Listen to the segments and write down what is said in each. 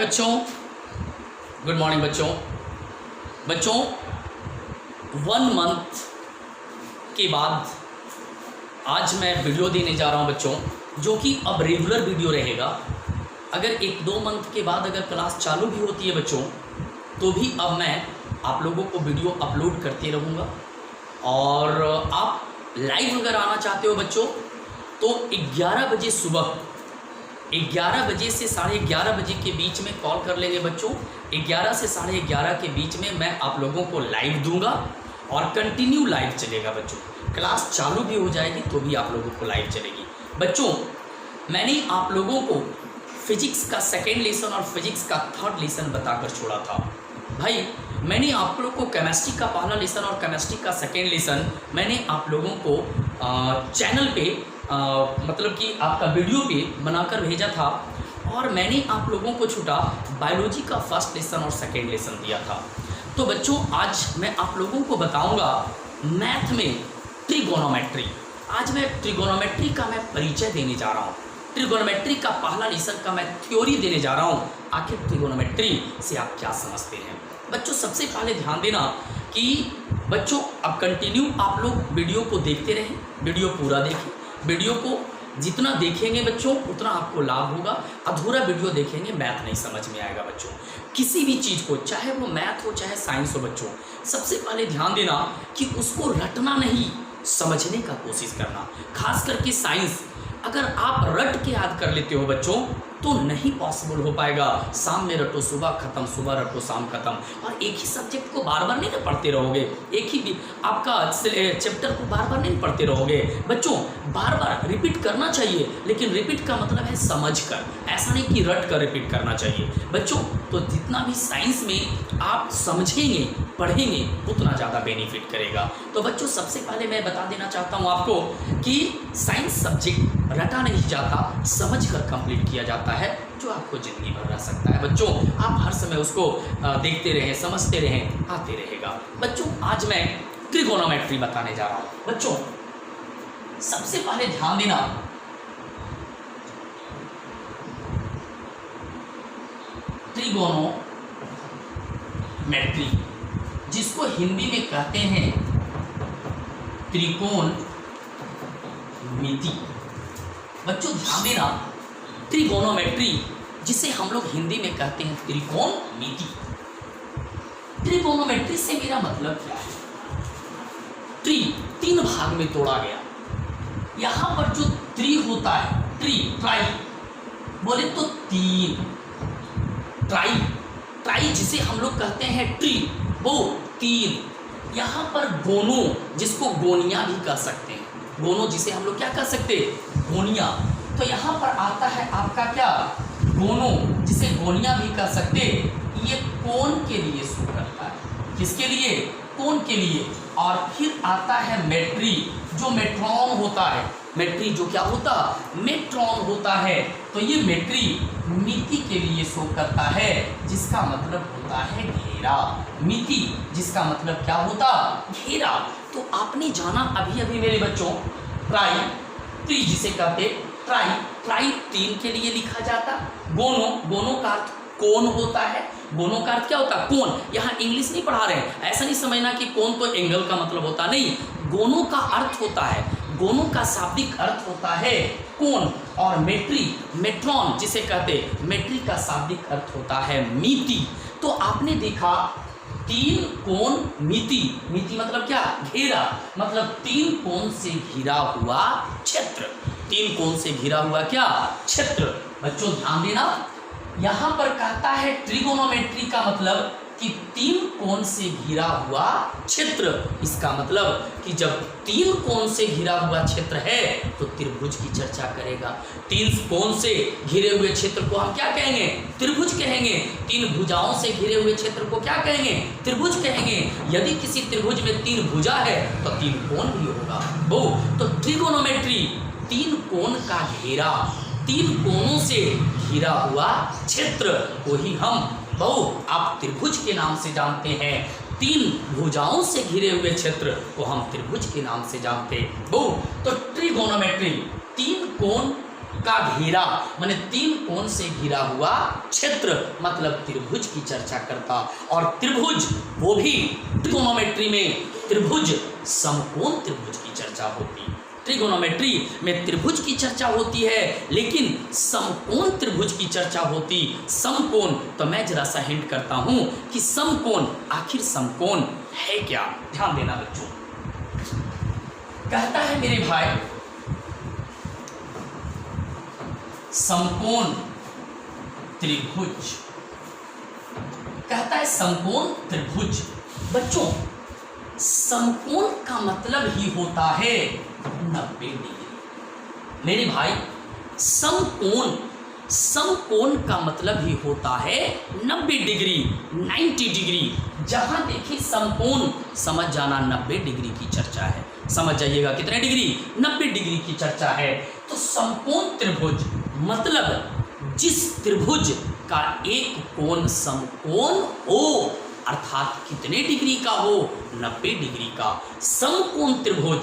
बच्चों, good morning बच्चों। 1 month के बाद आज मैं वीडियो देने जा रहा हूं बच्चों, जो कि अब रेगुलर वीडियो रहेगा। अगर 1-2 मंथ के बाद अगर क्लास चालू भी होती है बच्चों, तो भी अब मैं आप लोगों को वीडियो अपलोड करते रहूँगा। और आप लाइव अगर आना चाहते हो बच्चों, तो 11 बजे सुबह 11 बजे से 11:30 बजे के बीच में कॉल कर लेंगे बच्चों। 11 से 11:30 के बीच में मैं आप लोगों को लाइव दूंगा और कंटिन्यू लाइव चलेगा बच्चों। क्लास चालू भी हो जाएगी तो भी आप लोगों को लाइव चलेगी बच्चों। मैंने आप लोगों को फिजिक्स का 2nd लेसन और फिजिक्स का 3rd लेसन बताकर छोड़ा था भाई। मैंने आप लोगों को केमिस्ट्री का पहला लेसन और केमिस्ट्री का 2nd लेसन मैंने आप लोगों को चैनल पे मतलब कि आपका वीडियो पे बनाकर भेजा था। और मैंने आप लोगों को छूटा बायोलॉजी का 1st लेसन और 2nd लेसन दिया था। तो बच्चों आज मैं आप लोगों को बताऊंगा मैथ में ट्रिगोनोमेट्री। आज मैं ट्रिगोनोमेट्री का मैं परिचय देने जा रहा हूँ। ट्रिगोनोमेट्री का पहला लेसन का मैं थ्योरी देने जा रहा हूँ। आखिर ट्रिगोनोमेट्री से आप क्या समझते हैं बच्चों? सबसे पहले ध्यान देना कि बच्चों अब कंटिन्यू आप लोग वीडियो को देखते रहें, वीडियो पूरा देखें। वीडियो को जितना देखेंगे बच्चों उतना आपको लाभ होगा। अधूरा वीडियो देखेंगे मैथ नहीं समझ में आएगा बच्चों। किसी भी चीज़ को, चाहे वो मैथ हो चाहे साइंस हो बच्चों, सबसे पहले ध्यान देना कि उसको रटना नहीं, समझने का कोशिश करना। खास करके साइंस अगर आप रट के याद कर लेते हो बच्चों तो नहीं पॉसिबल हो पाएगा। शाम में रटो सुबह खत्म, सुबह रटो शाम खत्म। और एक ही सब्जेक्ट को बार बार नहीं ना पढ़ते रहोगे, एक ही भी आपका चैप्टर को बार बार नहीं पढ़ते रहोगे बच्चों। बार बार रिपीट करना चाहिए, लेकिन रिपीट का मतलब है समझ कर, ऐसा नहीं कि रट कर रिपीट करना चाहिए बच्चों। तो जितना भी साइंस में आप समझेंगे पढ़ेंगे उतना ज़्यादा बेनिफिट करेगा। तो बच्चों सबसे पहले मैं बता देना चाहता हूँ आपको कि साइंस सब्जेक्ट रटा नहीं जाता, समझ कर कंप्लीट किया जाता है, जो आपको जिंदगी भर रह सकता है बच्चों। आप हर समय उसको देखते रहें, समझते रहें, आते रहेगा बच्चों। आज मैं ट्रिगोनोमेट्री बताने जा रहा हूँ बच्चों। सबसे पहले ध्यान देना, ट्रिगोनोमेट्री जिसको हिंदी में कहते हैं त्रिकोणमिति बच्चों। ध्यान देना, ट्रिगोनोमेट्री जिसे हम लोग हिंदी में कहते हैं त्रिकोणमिति। ट्रिगोनोमेट्री से मेरा मतलब क्या है? ट्री 3 भाग में तोड़ा गया। यहां पर जो ट्री होता है, ट्राई बोले तो 3, ट्राई जिसे हम लोग कहते हैं ट्री, वो 3। यहां पर गोनो जिसको गोनिया भी कह सकते हैं, गोनो जिसे हम लोग क्या कह सकते हैं, गोनिया। तो यहाँ पर आता है आपका क्या, गोनो जिसे गोनिया भी कह सकते। ये कोन के लिए शो करता है, किसके लिए, कोन के लिए। और फिर आता है मेट्री जो मेट्रॉन होता है, मेट्री जो क्या होता, मेट्रॉन होता है। तो ये मेट्री मिति के लिए शो करता है, जिसका मतलब होता है घेरा। मिति जिसका मतलब क्या होता, घेरा। तो आपने जाना अभी अभी मेरे बच्चों, ट्री जिसे कहते ट्राई 3 के लिए लिखा जाता। गोनो का अर्थ कोन होता है। गोनो का अर्थ क्या होता है, कोन। यहाँ इंग्लिश नहीं पढ़ा रहे हैं, ऐसा नहीं समझना कि कोन तो एंगल का मतलब होता नहीं। गोनो का अर्थ होता है, गोनो का शाब्दिक अर्थ होता है कोन। और मेट्रॉन जिसे कहते, मेट्री का शाब्दिक अर्थ होता है मिति। तो आपने देखा 3 कोण मिति, मिति मतलब क्या, घेरा, मतलब 3 कोण से घिरा हुआ क्षेत्र। 3 कोण से घिरा हुआ क्या, क्षेत्र। बच्चों ध्यान देना, यहां पर कहता है ट्रिगोनोमेट्री का मतलब कि 3 कोण से घिरा हुआ क्षेत्र। इसका मतलब कि जब 3 कोण से घिरा हुआ क्षेत्र है तो त्रिभुज की चर्चा करेगा। 3 कोण से घिरे हुए क्षेत्र को हम क्या कहेंगे, त्रिभुज कहेंगे। 3 भुजाओं से घिरे हुए क्षेत्र को क्या कहेंगे, त्रिभुज कहेंगे। यदि किसी त्रिभुज में 3 भुजा है तो 3 कोण भी होगा। तो ट्रिगोनोमेट्री 3 कोण का घेरा, 3 कोणों से घिरा हुआ क्षेत्र को ही हम आप त्रिभुज के नाम से जानते हैं। 3 भुजाओं से घिरे हुए क्षेत्र को हम त्रिभुज के नाम से जानते हैं। तो ट्रिगोनोमेट्री 3 कोण का घेरा माने 3 कोण से घिरा हुआ क्षेत्र मतलब त्रिभुज की चर्चा करता। और त्रिभुज वो भी ट्रिगोनोमेट्री में त्रिभुज समकोण त्रिभुज की चर्चा होती। ट्रिगोनोमेट्री में त्रिभुज की चर्चा होती है लेकिन समकोण त्रिभुज की चर्चा होती। समकोण तो मैं जरा सा हिंट करता हूं कि समकोण आखिर समकोण है क्या, ध्यान देना बच्चों। कहता है मेरे भाई समकोण त्रिभुज, कहता है समकोण त्रिभुज। बच्चों समकोण का मतलब ही होता है 90 डिग्री। मेरे भाई समकोण का मतलब ही होता है 90 डिग्री, 90 डिग्री। जहां देखिए समकोण समझ जाना 90 डिग्री की चर्चा है। समझ जाइएगा कितने डिग्री, 90 डिग्री की चर्चा है। तो समकोण त्रिभुज मतलब जिस त्रिभुज का एक कोण समकोण हो अर्थात कितने डिग्री का हो, 90 डिग्री का। समकोण त्रिभुज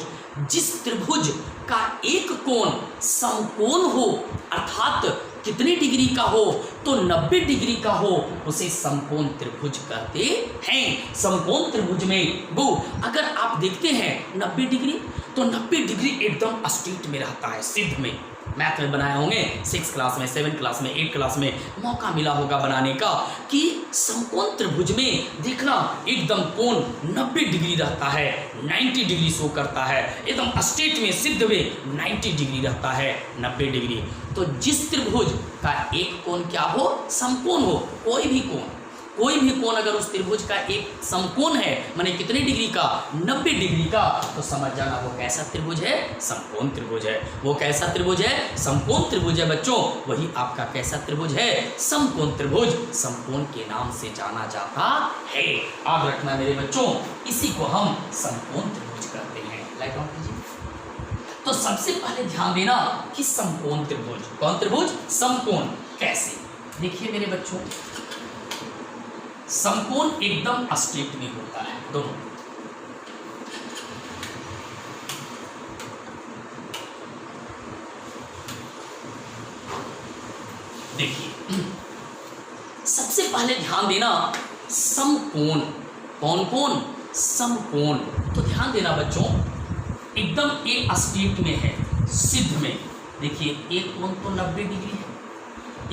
जिस त्रिभुज का एक कोण समकोण हो अर्थात कितने डिग्री का हो, तो 90 डिग्री का हो, उसे समकोण त्रिभुज कहते हैं। समकोण त्रिभुज में वो अगर आप देखते हैं 90 डिग्री तो 90 डिग्री एकदम स्ट्रेट में रहता है, सिद्ध में। मैथ में बनाए होंगे 6 क्लास में, 7 क्लास में, 8 क्लास में मौका मिला होगा बनाने का कि समकोण त्रिभुज में देखना एकदम कोण 90 डिग्री रहता है, 90 डिग्री शो करता है, एकदम स्ट्रेट में सिद्ध में 90 डिग्री रहता है, 90 डिग्री। तो जिस त्रिभुज का एक कोण क्या हो, समकोण हो, कोई भी कोण अगर उस त्रिभुज का एक समकोण है माने कितने डिग्री का, 90 डिग्री का, तो समझ जाना वो कैसा त्रिभुज है, समकोण त्रिभुज है। वो कैसा त्रिभुज है, समकोण त्रिभुज है बच्चों। वही आपका कैसा त्रिभुज है, समकोण त्रिभुज, समकोण के नाम से जाना जाता है। याद रखना मेरे बच्चों, इसी को हम समकोण त्रिभुज कहते हैं। लाइट ऑन कीजिए। तो सबसे पहले ध्यान देना कि समकोण त्रिभुज, कौन त्रिभुज, समकोण। कैसे, देखिए मेरे बच्चों, समकोण एकदम स्ट्रेट में होता है दोनों। देखिए सबसे पहले ध्यान देना समकोण, कौन कौन, समकोण। तो ध्यान देना बच्चों एकदम एक स्ट्रेट में है, सिद्ध में। देखिए एक कोण तो 90 डिग्री है,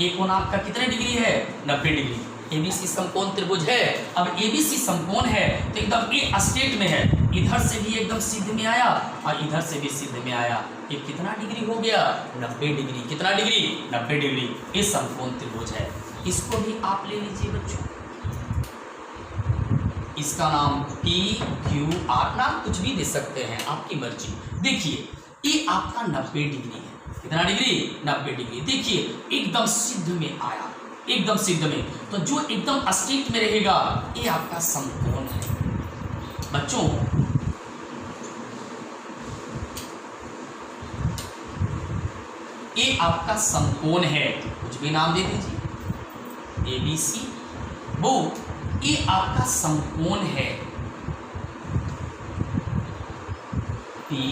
एक कोण आपका कितने डिग्री है, 90 डिग्री। एबीसी समकोण त्रिभुज है। अब एबीसी समकोण है तो एकदम ए स्ट्रेट में है, इधर से भी एकदम सिद्ध में आया और इधर से भी सिद्ध में आया। ये कितना डिग्री हो गया, 90 डिग्री। कितना डिग्री, 90 डिग्री। ये समकोण त्रिभुज है। इसको भी आप ले लीजिए बच्चों, इसका नाम पी क्यू आर, नाम कुछ भी दे सकते हैं, आपकी मर्जी। देखिए ये आपका 90 डिग्री है। कितना डिग्री, 90 डिग्री। देखिए एकदम सिद्ध में आया, एकदम सिद्ध में, तो जो एकदम स्ट्रेट में रहेगा ये आपका समकोण है बच्चों। ये आपका समकोण है, कुछ भी नाम दे दीजिए, एबीसी। वो ये आपका समकोण है, पी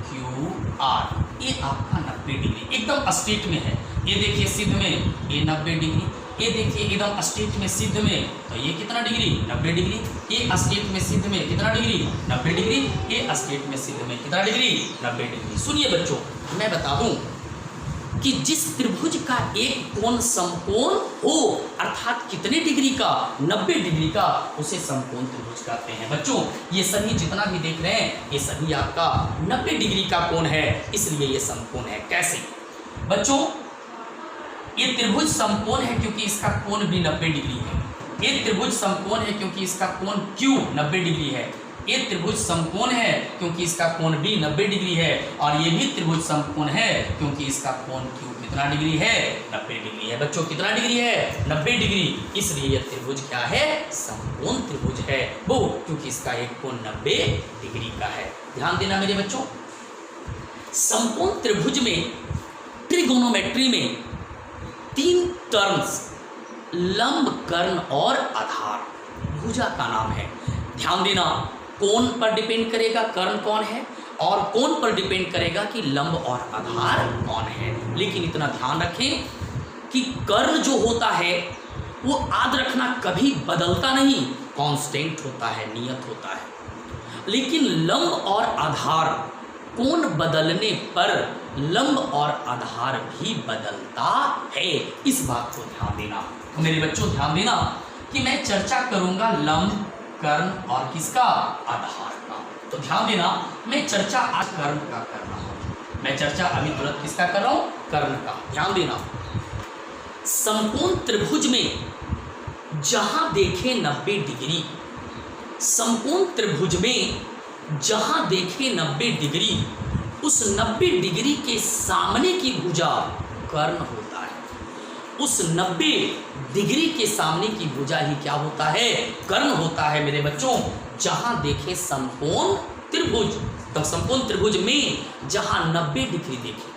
क्यू आर। ये आपका 90 डिग्री एकदम स्ट्रेट में है। ये देखिए सिद्ध में ये 90 डिग्री, ये देखिए एकदम स्ट्रेट में सिद्ध में, तो ये कितना डिग्री, 90 डिग्री। ये स्ट्रेट में सिद्ध में कितना डिग्री, 90 डिग्री। ये स्ट्रेट में सिद्ध में कितना डिग्री, 90 डिग्री। सुनिए बच्चों, मैं बता दूं कि जिस त्रिभुज का एक कोण समकोण हो अर्थात कितने डिग्री का, 90 डिग्री का, उसे समकोण त्रिभुज कहते हैं। बच्चों ये सभी जितना भी देख रहे हैं ये सभी आपका 90 डिग्री का कोण है, इसलिए ये समकोण है। कैसे बच्चों, ये त्रिभुज समकोण है क्योंकि इसका कोण भी 90 डिग्री है। ये त्रिभुज समकोण है क्योंकि इसका कोण क्यू 90 डिग्री है। ये त्रिभुज समकोण है क्योंकि इसका कोण भी 90 डिग्री है। और ये भी त्रिभुज समकोण है क्योंकि इसका कोण क्यू कितना डिग्री है, 90 डिग्री है। बच्चों कितना डिग्री है, 90 डिग्री। इसलिए यह त्रिभुज क्या है, समकोण त्रिभुज है वो, क्योंकि इसका एक कोण 90 डिग्री का है। ध्यान देना मेरे बच्चों, समकोण त्रिभुज में ट्रिगोनोमेट्री में 3 टर्म्स, लंब, कर्ण और आधार, भुजा का नाम है। ध्यान देना कोण पर डिपेंड करेगा कर्ण कौन है और कोण पर डिपेंड करेगा कि लंब और आधार कौन है। लेकिन इतना ध्यान रखें कि कर्ण जो होता है वो याद रखना कभी बदलता नहीं, कांस्टेंट होता है, नियत होता है। लेकिन लंब और आधार कोण बदलने पर लंब और आधार भी बदलता है, इस बात को ध्यान देना। तो मेरे बच्चों ध्यान देना कि मैं चर्चा करूंगा लंब, कर्ण और किसका, आधार का। तो ध्यान देना मैं चर्चा आज कर्ण का कर रहा हूं, मैं चर्चा अभी तुरंत किसका कर रहा हूं, कर्ण का। ध्यान देना, समकोण त्रिभुज में जहां देखे 90 डिग्री, समकोण त्रिभुज में जहां देखे 90 डिग्री, उस 90 डिग्री के सामने की भुजा कर्ण होता है। उस 90 डिग्री के सामने की भुजा ही क्या होता है, कर्ण होता है मेरे बच्चों। जहां देखे समकोण त्रिभुज, तो समकोण त्रिभुज में जहां 90 डिग्री देखे,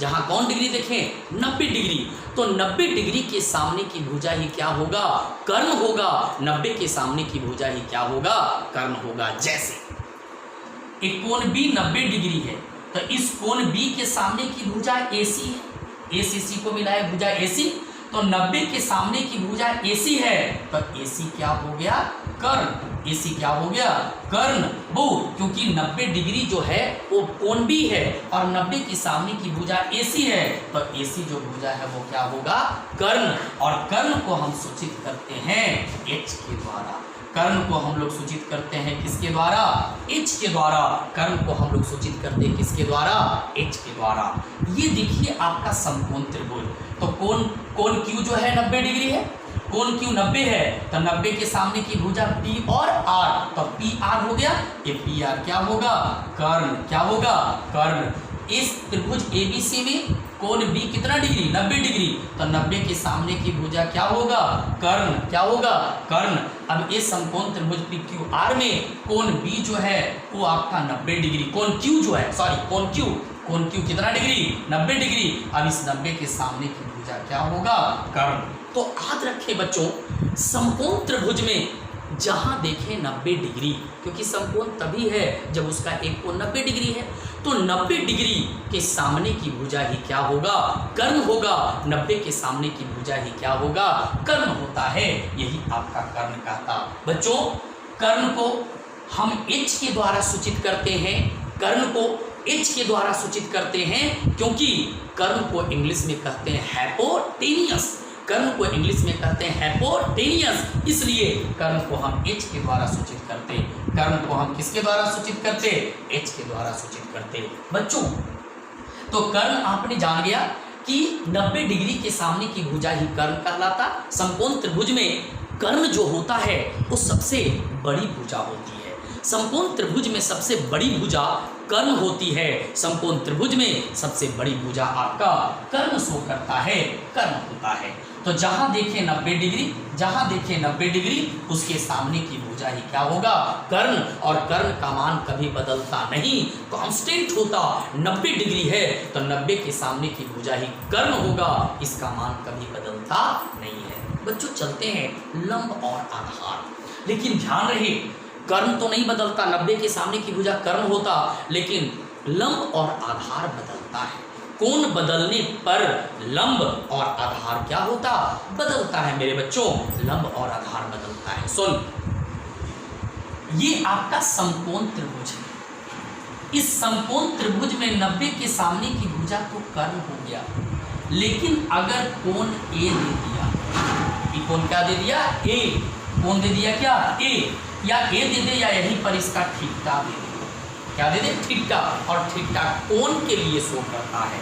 जहां कौन डिग्री देखें, 90 डिग्री, तो 90 डिग्री के सामने की भुजा ही क्या होगा, कर्ण होगा। 90 के सामने की भुजा ही क्या होगा, कर्ण होगा। जैसे एक कोण B 90 डिग्री है, तो इस कोण B के सामने की भुजा AC है, A से C को मिला है भुजा AC, तो 90 के सामने की भुजा AC है, तो AC क्या हो गया, कर्ण। AC क्या हो गया, कर्ण। वो क्योंकि 90 डिग्री जो है वो कोण B है और 90 के सामने की भुजा AC है, तो AC जो भुजा है वो क्या होगा, कर्ण। और कर्ण को हम सूचित करते हैं H के द्वारा। कर्ण को हम लोग सूचित करते हैं किसके द्वारा, H के द्वारा। कर्ण को हम लोग सूचित करते हैं किसके द्वारा, H के द्वारा। ये देखिए आपका समकोण त्रिभुज, तो कोण Q जो है 90 डिग्री है, कोण Q 90 है, तो 90 के सामने की भुजा P और R, तो PR हो गया, ये PR क्या होगा, कर्ण। क्या होगा, कर्ण। इस त्रिभुज ABC में कोण B कितना डिग्री, 90 डिग्री, तो 90 के सामने की भुजा क्या होगा, कर्ण। क्या होगा, कर्ण। अब इस समकोण त्रिभुज PQR में कोण B जो है वो आपका 90 डिग्री, कोण Q जो है, सॉरी कोण Q कितना डिग्री, 90 डिग्री। अब इस 90 के सामने की भुजा क्या होगा, कर्ण। तो याद रखें बच्चों, समकोण त्रिभुज में जहां देखें 90 डिग्री, क्योंकि समकोण तभी है जब उसका एक कोण 90 डिग्री है, तो 90 डिग्री के सामने की भुजा ही क्या होगा, कर्ण होगा। 90 के सामने की भुजा ही क्या होगा, कर्ण होता है। यही आपका कर्ण कहता। बच्चों कर्ण को हम H के द्वारा सूचित करते हैं, कर्ण को H के द्वारा सूचित करते हैं, क्योंकि कर्ण को इंग्लिश में कहते हैं हाइपोटेनियस। कर्ण को इंग्लिश में कहते हैं हाइपोटेनियस, इसलिए कर्ण को हम H के द्वारा सूचित करते। कर्ण को हम किसके द्वारा सूचित करते, H के द्वारा सूचित करते। बच्चों तो कर्ण आपने जान गया कि 90 डिग्री के सामने की भुजा ही कर्ण कहलाता। समकोण त्रिभुज में कर्ण जो होता है वो सबसे बड़ी भुजा होती है। समकोण त्रिभुज में सबसे बड़ी भुजा कर्ण होती है। समकोण त्रिभुज में सबसे बड़ी भुजा आपका कर्ण शो करता है, कर्ण होता है। तो जहां देखे 90 डिग्री, जहां देखे 90 डिग्री, उसके सामने की भुजा ही क्या होगा, कर्ण। और कर्ण का मान कभी बदलता नहीं, कांस्टेंट होता। 90 डिग्री है तो 90 के सामने की भुजा ही कर्ण होगा, इसका मान कभी बदलता नहीं है। बच्चों चलते हैं लंब और आधार, लेकिन ध्यान रहे कर्ण तो नहीं बदलता, 90 के सामने की भुजा कर्ण होता, लेकिन लंब और आधार बदलता है। कोण बदलने पर लंब और आधार क्या होता, बदलता है मेरे बच्चों, लंब और आधार बदलता है। सुन, ये आपका समकोण त्रिभुज है। इस समकोण त्रिभुज में 90 के सामने की भुजा तो कर्ण हो गया, लेकिन अगर कोण A दे दिया, ये कोण क्या दे दिया, A, कोण दे दिया क्या, A, या A दे दे या यहीं पर इसका थीटा दे दे, क्या दे दे, थीटा। और थीटा कोण के लिए शो करता है।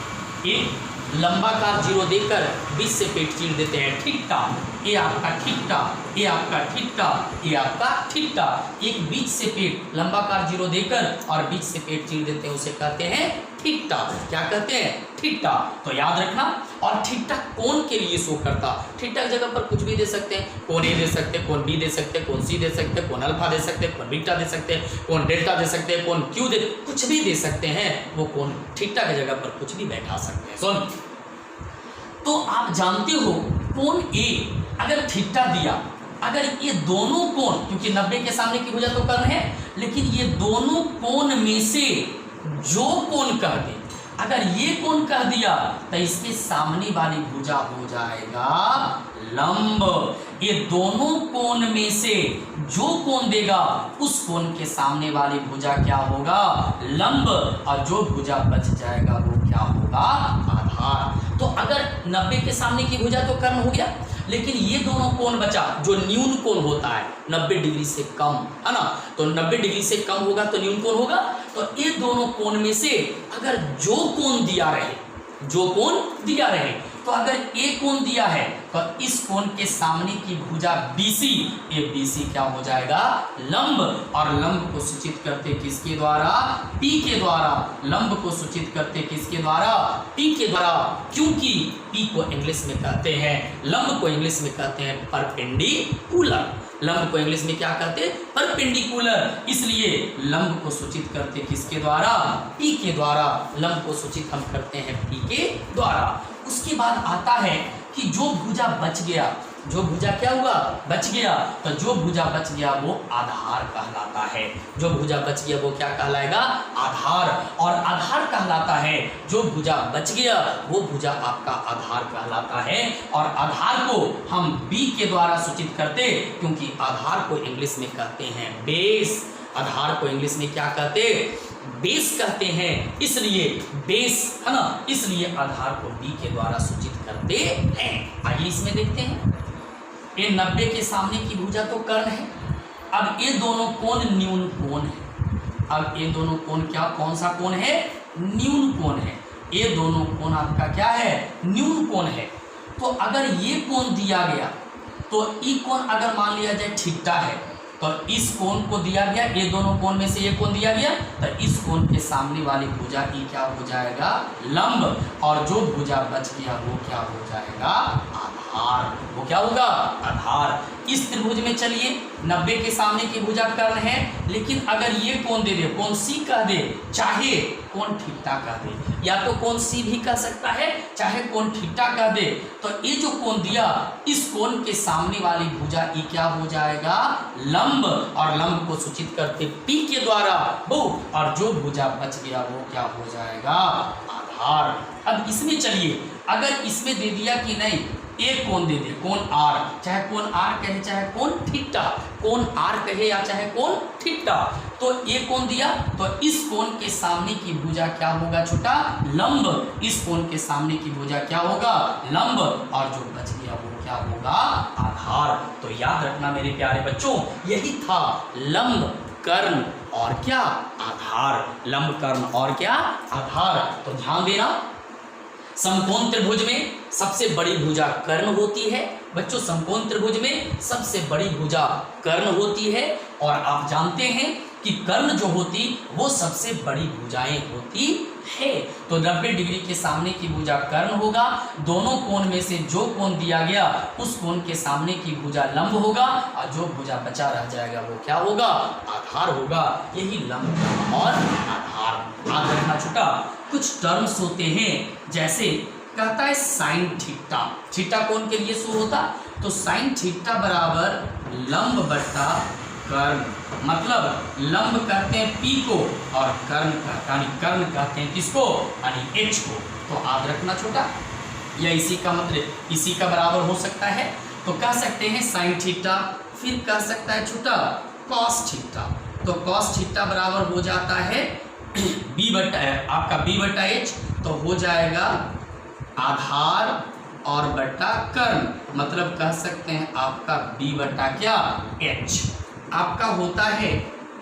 एक लंबाकार जीरो देकर बीच से पेट चीर देते हैं, थीटा। ये आपका थीटा, ये आपका थीटा, ये आपका थीटा। एक बीच से पेट लंबाकार जीरो देकर और बीच से पेट चीर देते हैं, उसे कहते हैं थीटा। क्या कहते हैं, थीटा। तो याद रखना। और थीटा कोण के लिए शो करता। थीटा की जगह पर कुछ भी दे सकते हैं, कोण ए दे सकते हैं, कोण बी दे सकते हैं, कोण सी दे सकते हैं, कोण अल्फा दे सकते हैं, कोण बीटा दे सकते हैं, कोण डेल्टा दे सकते हैं, कोण क्यू दे, कुछ भी दे सकते हैं। वो कोण थीटा की जगह पर कुछ भी बैठा सकते हैं। सुन, तो आप जानते हो कोण ए अगर थीटा दिया, अगर ये दोनों कोण, क्योंकि 90 के सामने की भुजा तो कर्ण है, लेकिन ये दोनों कोण में से जो कोण कह दे, अगर ये कोण कह दिया तो इसके सामने वाली भुजा हो जाएगा लंब। ये दोनों कोण में से जो कोण देगा उस कोण के सामने वाली भुजा क्या होगा? लंब। और जो भुजा बच जाएगा वो क्या होगा? आधार। तो अगर 90 के सामने की भुजा तो कर्ण हो गया, लेकिन ये दोनों कोण बचा जो न्यून कोण होता है 90 डिग्री से कम, है ना। तो 90 डिग्री से कम होगा तो न्यून कोण होगा। तो ये दोनों कोण में से अगर जो कोण दिया रहे, जो कोण दिया रहे, तो अगर ए कोण दिया है तो इस कोण के सामने की भुजा BC, ये BC क्या हो जाएगा? लंब। और लंब को सूचित करते किसके द्वारा? P के द्वारा। लंब को सूचित करते किसके द्वारा? P के द्वारा। क्योंकि P को इंग्लिश में कहते हैं, लंब को इंग्लिश में कहते हैं परपेंडिकुलर। लंब को इंग्लिश में क्या कहते हैं? परपेंडिकुलर। इसलिए लंब को सूचित करते किसके द्वारा? P के द्वारा। लंब को सूचित हम करते हैं P के द्वारा। उसके बाद आता है कि जो भुजा बच गया, जो भुजा क्या हुआ? बच गया। तो जो भुजा बच गया वो आधार कहलाता है। जो भुजा बच गया वो क्या कहलाएगा? आधार। और आधार कहलाता है जो भुजा बच गया वो भुजा आपका आधार कहलाता है। और आधार को हम B के द्वारा सूचित करते, क्योंकि आधार को इंग्लिश में कहते हैं बेस। आधार को इंग्लिश में क्या कहते? बेस कहते हैं। इसलिए बेस, है ना, इसलिए आधार को B के द्वारा सूचित करते हैं। आइए इसमें देखते हैं। ये 90 के सामने की भुजा तो कर्ण है। अब ये दोनों कोण न्यून कोण है। अब ये दोनों कोण क्या, कौन सा कोण है? न्यून कोण है। ये दोनों कोण आपका क्या है? न्यून कोण है। तो अगर ये कोण दिया गया तो ये कोण अगर मान लिया जाए थीटा है, तो इस कोण को दिया गया, ये दोनों कोण में से ये कोण दिया गया, तो इस कोण के सामने वाली भुजा ई क्या हो जाएगा? लंब। और जो भुजा बच गया वो क्या हो जाएगा? आधार। वो क्या होगा? आधार। इस त्रिभुज में चलिए 90 के सामने की भुजा कर्ण है, लेकिन अगर ये कोण दे दे, कोण C कह दे, चाहे कोण थीटा कह दे, या तो कोण C भी कह सकता है, चाहे कोण थीटा कह दे, तो ये जो कोण दिया इस कोण के सामने वाली भुजा ई क्या हो जाएगा? लंब। और लंब को सूचित करते P के द्वारा वो, और जो भुजा बच गया वो क्या हो जाएगा? आधार। अब इसमें चलिए, अगर इसमें दे दिया कि नहीं एक कोण दे दे, कोण R, चाहे कोण R कहे चाहे कोण थीटा, कोण R कहे या चाहे कोण थीटा, तो ये कोण दिया तो इस कोण के सामने की भुजा क्या होगा? छोटा लंब। इस कोण के सामने की भुजा क्या होगा? लंब। और जो बच गया वो क्या होगा? आधार। तो याद रखना मेरे प्यारे बच्चों, यही था लंब, कर्ण और क्या? आधार। लंब, कर्ण और क्या? आधार। तो ध्यान देना, समकोण त्रिभुज में सबसे बड़ी भुजा कर्ण होती है। बच्चों समकोण त्रिभुज में सबसे बड़ी भुजा कर्ण होती है। और आप जानते हैं कि कर्ण जो होती वो सबसे बड़ी भुजाएं होती है। तो 90 डिग्री के सामने की भुजा कर्ण होगा। दोनों कोण में से जो कोण दिया गया उस कोण के सामने की भुजा लंब होगा, और जो भुजा बचा रह जाएगा वो क्या होगा? आधार होगा। यही लंब और आधार। याद रखना छोटा, कुछ टर्म्स होते हैं, जैसे कहता है साइन थीटा। थीटा कोण के लिए शुरू होता, तो साइन थीटा बराबर लंब बटा कर्ण। मतलब लंब कहते हैं P को और कर्ण कहते हैं किसको? यानी H को। तो याद रखना छोटा, या इसी का मतलब इसी का बराबर हो सकता है। तो कह सकते हैं साइन थीटा, फिर कह सकता है छोटा कॉस थीटा। तो कॉस थीटा बराबर हो जाता है B बटा आपका B बटा H, तो हो जाएगा आधार और बटा कर्ण। मतलब कह सकते हैं आपका B बटा क्या? H। आपका होता है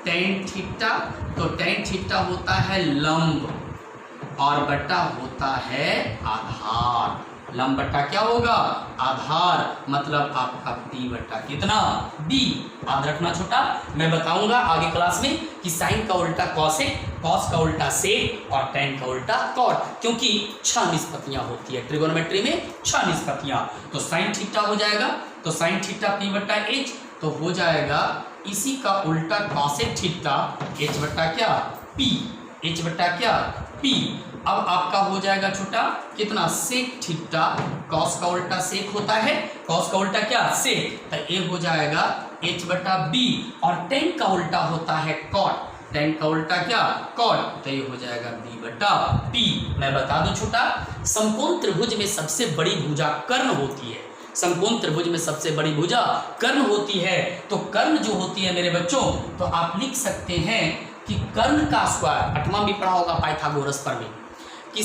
टेन थीटा, तो टेन थीटा होता है लंब और बटा होता है आधार। लंब बटा क्या होगा? आधार। मतलब आपका P बटा कितना? B। याद रखना छोटा, मैं बताऊंगा आगे क्लास में कि साइन का उल्टा कॉस है, कॉस का उल्टा सेक और टेन का उल्टा कॉट, क्योंकि 6 निष्पत्तियां होती है ट्रिगोनोमेट्री में, 6 निष्पत्तियां। तो साइन थीटा हो जाएगा, तो साइन थीटा P बटा H, तो हो जाएगा इसी का उल्टा कॉसेक थीटा H बटा क्या? P। H बटा क्या? P। अब आपका हो जाएगा छोटा कितना? Sec theta. कॉस का उल्टा सेक होता है, कॉस का उल्टा क्या? सेक। तो ये हो जाएगा H बटा B। और टेन का उल्टा होता है कॉट। tan का उल्टा क्या cot, तो ये हो जाएगा b बटा p। मैं बता दूं छोटा, समकोण त्रिभुज में सबसे बड़ी भुजा कर्ण होती है। समकोण त्रिभुज में सबसे बड़ी भुजा कर्ण होती है। तो कर्ण जो होती है मेरे बच्चों, तो आप लिख सकते हैं कि कर्ण का स्क्वायर, 8वां भी पढ़ा होगा पाइथागोरस पर में, कि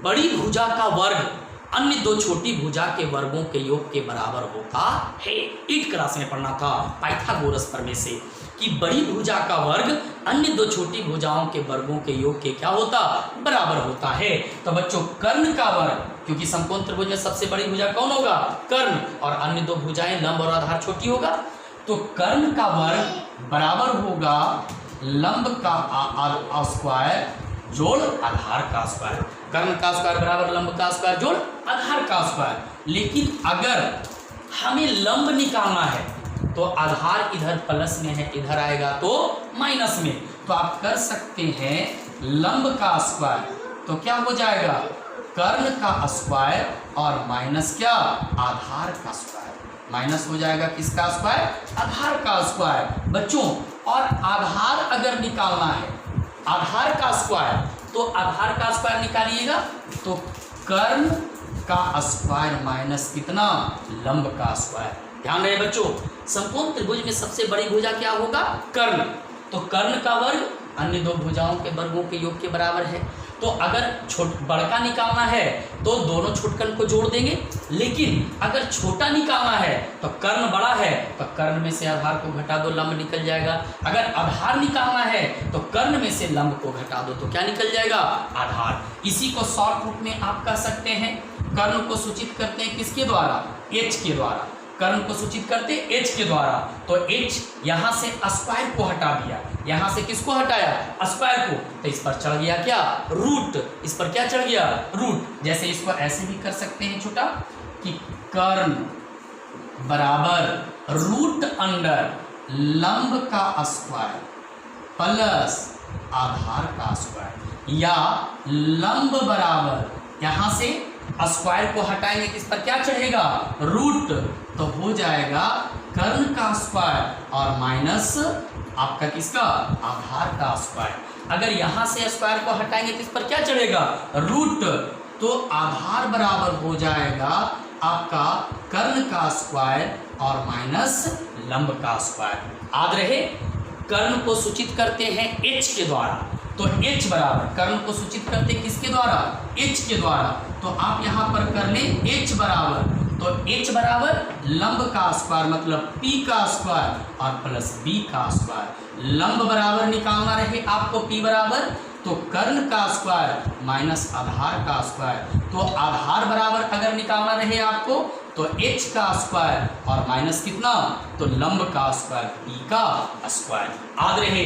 बड़ी भुजा का वर्ग अन्य दो छोटी भुजा के वर्गों के योग के बराबर होता है। 8 क्लास में पढ़ना था पाइथागोरस पर में से, कि बड़ी भुजा का वर्ग अन्य दो छोटी भुजाओं के वर्गों के योग के क्या होता, बराबर होता है। तो बच्चों कर्ण का वर्ग, क्योंकि समकोण त्रिभुज में सबसे बड़ी भुजा कौन होगा, कर्ण, और अन्य दो भुजाएं लंब और आधार छोटी होगा, तो कर्ण का वर्ग बराबर होगा लंब का स्क्वायर जोड़ आधार का स्क्वायर। कर्ण का स्क्वायर बराबर लंब का स्क्वायर जोड़ आधार का स्क्वायर। लेकिन अगर हमें लंब निकालना है तो आधार इधर प्लस में है, इधर आएगा तो माइनस में, तो आप कर सकते हैं लंब का स्क्वायर, तो क्या हो जाएगा कर्ण का स्क्वायर और माइनस क्या आधार का स्क्वायर। माइनस हो जाएगा किसका स्क्वायर, आधार का स्क्वायर बच्चों। और आधार अगर निकालना है, आधार का स्क्वायर, तो आधार का स्क्वायर निकालिएगा तो कर्ण का स्क्वायर माइनस कितना, लंब का स्क्वायर। ध्यान रहे बच्चों, समकोण त्रिभुज में सबसे बड़ी भुजा क्या होगा, कर्ण, तो कर्ण का वर्ग अन्य दो भुजाओं के वर्गों के योग के बराबर है। तो अगर बड़का निकालना है तो दोनों छोटकन को जोड़ देंगे, लेकिन अगर छोटा निकालना है तो कर्ण बड़ा है तो कर्ण में से आधार को घटा दो, लंब निकल जाएगा। अगर आधार निकालना है तो कर्ण में से लंब को घटा दो, तो क्या निकल जाएगा, आधार। इसी को शॉर्ट रूप में आप कह सकते हैं, कर्ण को सूचित करते हैं किसके द्वारा, h के द्वारा। कर्ण को सूचित करते h के द्वारा, तो h यहाँ से स्क्वायर को हटा दिया, यहाँ से किसको हटाया, स्क्वायर को, तो इस पर चढ़ गया क्या, रूट। इस पर क्या चढ़ गया, रूट। जैसे इसको ऐसे भी कर सकते हैं छोटा, कि कर्ण बराबर रूट अंडर लंब का स्क्वायर प्लस आधार का स्क्वायर, या लंब बराबर यहाँ से स्क्वायर को हटाएंगे, किस पर क्या चढ़ेगा, रूट, तो हो जाएगा कर्ण का स्क्वायर और माइनस आपका किसका, आधार का स्क्वायर। अगर यहाँ से स्क्वायर को हटाएंगे किस पर क्या चढ़ेगा, रूट, तो आधार बराबर हो जाएगा आपका कर्ण का स्क्वायर और माइनस लंब का स्क्वायर। याद रहे, कर्ण को सूचित करते हैं h के द्वारा, तो h बराबर, कर्ण को सूचित करते किसके द्वारा, h के द्वारा, तो आप यहाँ पर कर लें h बराबर, तो h बराबर लंब का स्क्वायर मतलब p का स्क्वायर और प्लस b का स्क्वायर। लंब बराबर निकालना रहे आपको p बराबर, तो कर्ण का स्क्वायर माइनस आधार का स्क्वायर, तो आधार बराबर अगर निकालना रहे आपको तो h का स्क्वायर और माइनस कितना, तो लंब का स्क्वायर p का स्क्वायर। याद रहे,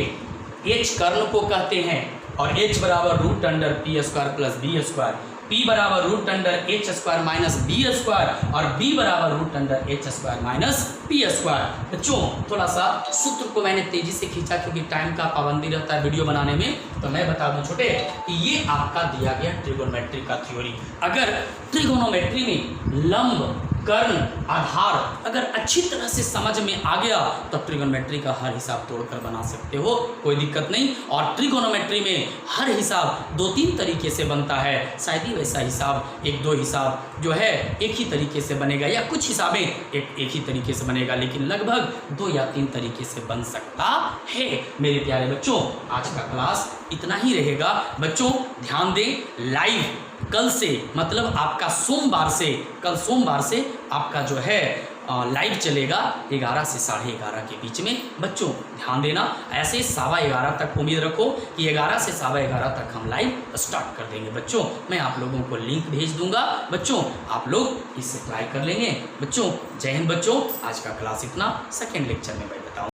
h कर्ण को कहते हैं और h बराबर root under p square plus b square, p बराबर root under h square minus b square और b बराबर root under h square minus p square. बच्चों थोड़ा सा सूत्र को मैंने तेजी से खींचा क्योंकि टाइम का पाबंदी रहता है वीडियो बनाने में, तो मैं बता दूं छोटे कि ये आपका दिया गया ट्रिगोनोमेट्री का थ्योरी। अगर ट्रिगोनोमेट्री में लंब, कर्ण, आधार अगर अच्छी तरह से समझ में आ गया तो ट्रिगोनोमेट्री का हर हिसाब तोड़कर बना सकते हो, कोई दिक्कत नहीं। और ट्रिगोनोमेट्री में हर हिसाब 2-3 तरीके से बनता है, शायद ही वैसा हिसाब 1-2 हिसाब जो है एक ही तरीके से बनेगा, या कुछ हिसाबें एक ही तरीके से बनेगा, लेकिन लगभग 2 या 3 तरीके से बन सकता है। मेरे प्यारे बच्चों, आज का क्लास इतना ही रहेगा। बच्चों ध्यान दें, लाइव कल से, मतलब आपका सोमवार से, कल सोमवार से आपका जो है लाइव चलेगा 11 से 11:30 के बीच में। बच्चों ध्यान देना, ऐसे 11:15 तक उम्मीद रखो कि 11 से 11:15 तक हम लाइव स्टार्ट कर देंगे। बच्चों मैं आप लोगों को लिंक भेज दूंगा, बच्चों आप लोग इसे अप्लाई कर लेंगे। बच्चों जय हिंद। बच्चों आज का क्लास इतना, सेकेंड लेक्चर में मैं बताऊँ।